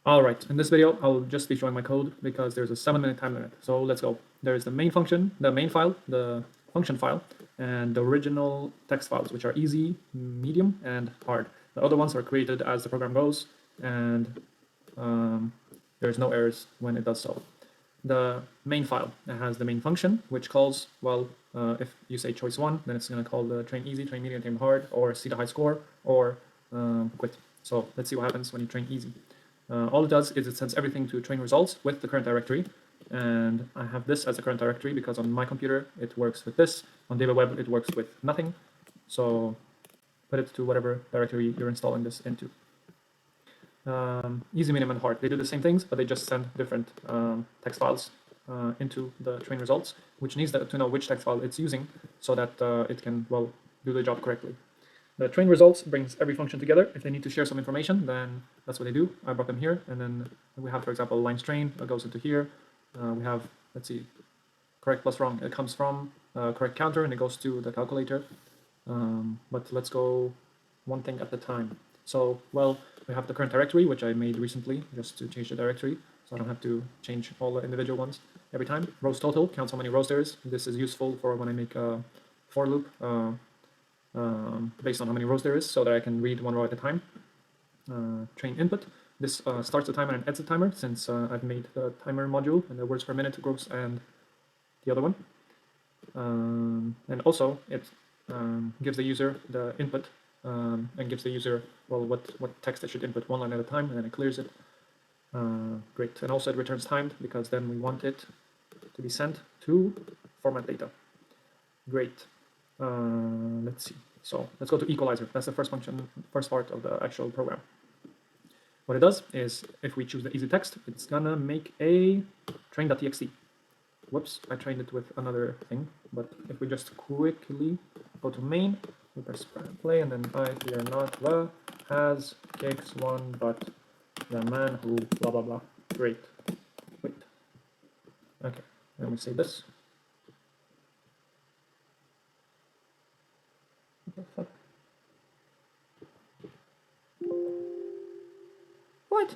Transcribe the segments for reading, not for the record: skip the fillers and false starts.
All right, in this video, I'll just be showing my code because there's a 7-minute time limit. So let's go. There's the main function, the main file, the function file, and the original text files, which are easy, medium, and hard. The other ones are created as the program goes, and there's no errors when it does so. The main file that has the main function, which calls, well, if you say choice 1, then it's going to call the train easy, train medium, train hard, or see the high score, or quit. So let's see what happens when you train easy. All it does is it sends everything to train results with the current directory, and I have this as the current directory because on my computer it works with this, on David Web it works with nothing, so put it to whatever directory you're installing this into. Easy, medium, and hard, they do the same things, but they just send different text files into the train results, which needs to know which text file it's using so that it can, well, do the job correctly. The train results brings every function together. If they need to share some information, then that's what they do. I brought them here, and then we have, for example, line train that goes into here. We have, let's see, correct plus wrong. It comes from correct counter, and it goes to the calculator. But let's go one thing at a time. So, well, we have the current directory, which I made recently, just to change the directory, so I don't have to change all the individual ones every time. Rows total counts how many rows there is. This is useful for when I make a for loop. Based on how many rows there is, so that I can read one row at a time. Train input. This starts the timer and ends the timer, since I've made the timer module and the words per minute groups and the other one. And also it gives the user the input and gives the user, well, what text they should input one line at a time, and then it clears it. Great. And also it returns timed because then we want it to be sent to format data. Great. Let's see. So let's go to equalizer. That's the first function, first part of the actual program. What it does is, if we choose the easy text, it's gonna make a train.txt. Whoops, I trained it with another thing. But if we just quickly go to main, we press play, and then I fear not the has kicks one, but the man who blah blah blah. Great. Wait. Okay. Let me say this. What?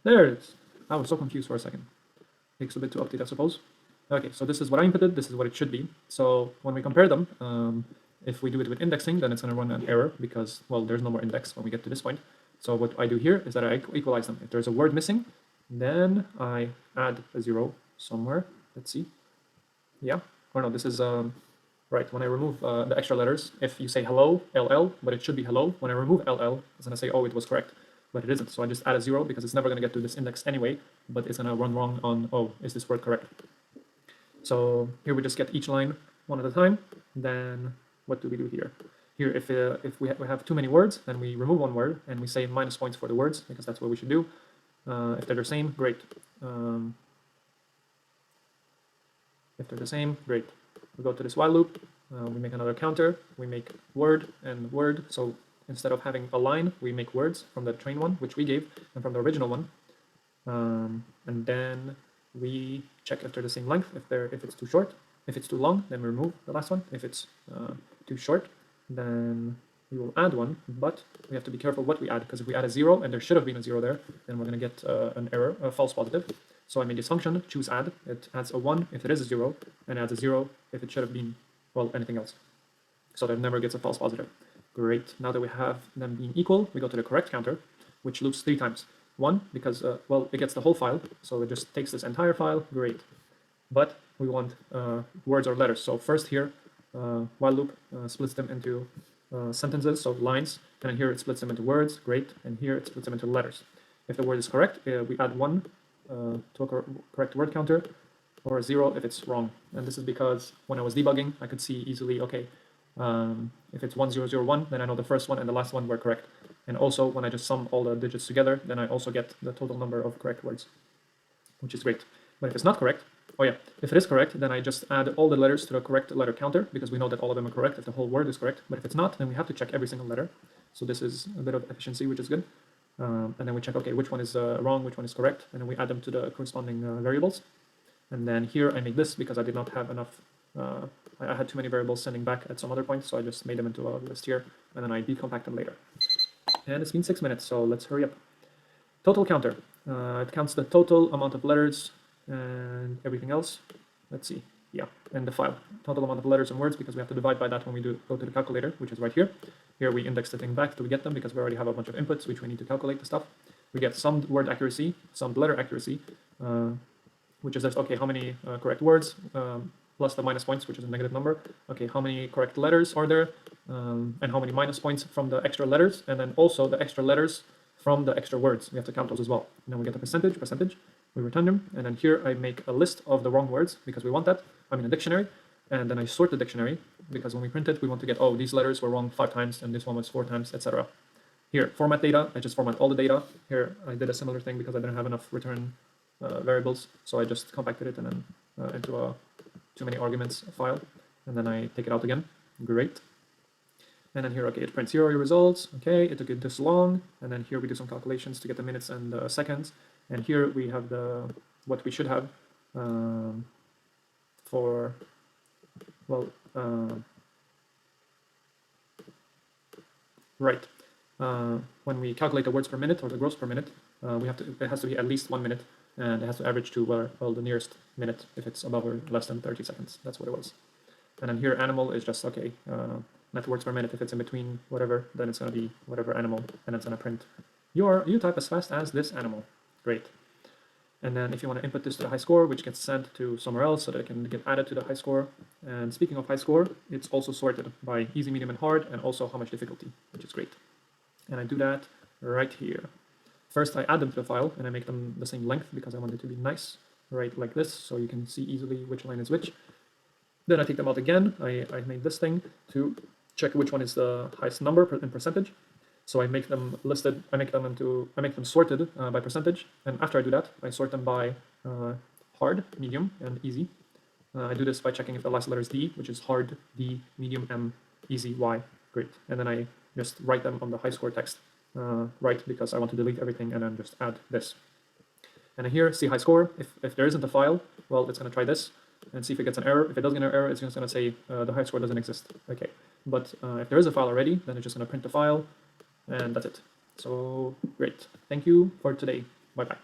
There it is. I was so confused for a second. Takes a bit to update, I suppose. Okay, so this is what I inputted, this is what it should be. So when we compare them, if we do it with indexing, then it's going to run an error because, well, there's no more index when we get to this point. So what I do here is that I equalize them. If there's a word missing, then I add a 0 somewhere. Let's see. Yeah. Or no, this is right. When I remove the extra letters, if you say hello, LL, but it should be hello, when I remove LL, it's going to say, oh, it was correct. But it isn't, so I just add a 0 because it's never going to get to this index anyway, but it's going to run wrong on, oh, is this word correct? So here we just get each line one at a time. Then what do we do here? Here, if we have too many words, then we remove one word and we say minus points for the words, because that's what we should do. If they're the same, great. If they're the same, great. We go to this while loop, we make another counter, we make word and word, so instead of having a line, we make words from the train one, which we gave, and from the original one. And then we check if they're the same length, if it's too short. If it's too long, then we remove the last one. If it's too short, then we will add one, but we have to be careful what we add, because if we add a 0, and there should have been a 0 there, then we're going to get an error, a false positive. So I made this function, choose add. It adds a 1 if it is a 0, and adds a 0 if it should have been, well, anything else. So that it never gets a false positive. Great. Now that we have them being equal, we go to the correct counter, which loops 3 times. 1, because, well, it gets the whole file, so it just takes this entire file. Great. But we want words or letters. So first here, while loop splits them into sentences, so lines, and then here it splits them into words. Great. And here it splits them into letters. If the word is correct, we add 1 to a correct word counter, or a 0 if it's wrong. And this is because when I was debugging, I could see easily, okay, if it's 1001, then I know the first one and the last one were correct. And also, when I just sum all the digits together, then I also get the total number of correct words, which is great. But if it's not correct, oh yeah, if it is correct, then I just add all the letters to the correct letter counter, because we know that all of them are correct if the whole word is correct. But if it's not, then we have to check every single letter. So this is a bit of efficiency, which is good. And then we check, okay, which one is wrong, which one is correct, and then we add them to the corresponding variables. And then here I made this because I did not have enough, I had too many variables sending back at some other point, so I just made them into a list here, and then I decompact them later. And it's been 6 minutes, so let's hurry up. Total counter. It counts the total amount of letters and everything else. Let's see. Yeah, and the file. Total amount of letters and words, because we have to divide by that when we go to the calculator, which is right here. Here we index the thing back till we get them, because we already have a bunch of inputs which we need to calculate the stuff. We get summed word accuracy, summed letter accuracy, which is just, okay, how many correct words, plus the minus points, which is a negative number. Okay, how many correct letters are there, and how many minus points from the extra letters, and then also the extra letters from the extra words. We have to count those as well. And then we get the percentage, we return them, and then here I make a list of the wrong words, because we want that. I'm in a dictionary, and then I sort the dictionary, because when we print it, we want to get, oh, these letters were wrong 5 times, and this one was 4 times, etc. Here, format data, I just format all the data. Here, I did a similar thing because I didn't have enough return variables, so I just compacted it and then into a too many arguments file, and then I take it out again. Great. And then here, okay, it prints 0 results. Okay, it took it this long, and then here we do some calculations to get the minutes and the seconds. And here we have what we should have for, well, right. When we calculate the words per minute or the gross per minute, it has to be at least 1 minute, and it has to average to the nearest minute if it's above or less than 30 seconds. That's what it was. And then here animal is just, okay, net words per minute. If it's in between whatever, then it's going to be whatever animal, and it's going to print you type as fast as this animal. Great. And then if you want to input this to the high score, which gets sent to somewhere else so that it can get added to the high score. And speaking of high score, it's also sorted by easy, medium, and hard, and also how much difficulty, which is great. And I do that right here. First, I add them to the file, and I make them the same length because I want it to be nice, right, like this, so you can see easily which line is which. Then I take them out again. I made this thing to check which one is the highest number in percentage. So I make them listed. I make them sorted by percentage. And after I do that, I sort them by hard, medium, and easy. I do this by checking if the last letter is D, which is hard, D, medium, M, easy, Y. Great. And then I just write them on the high score text. Right, because I want to delete everything and then just add this. And then here, see high score. If there isn't a file, well, it's going to try this and see if it gets an error. If it does get an error, it's just going to say the high score doesn't exist. Okay, but if there is a file already, then it's just going to print the file, and that's it. So great. Thank you for today. Bye-bye.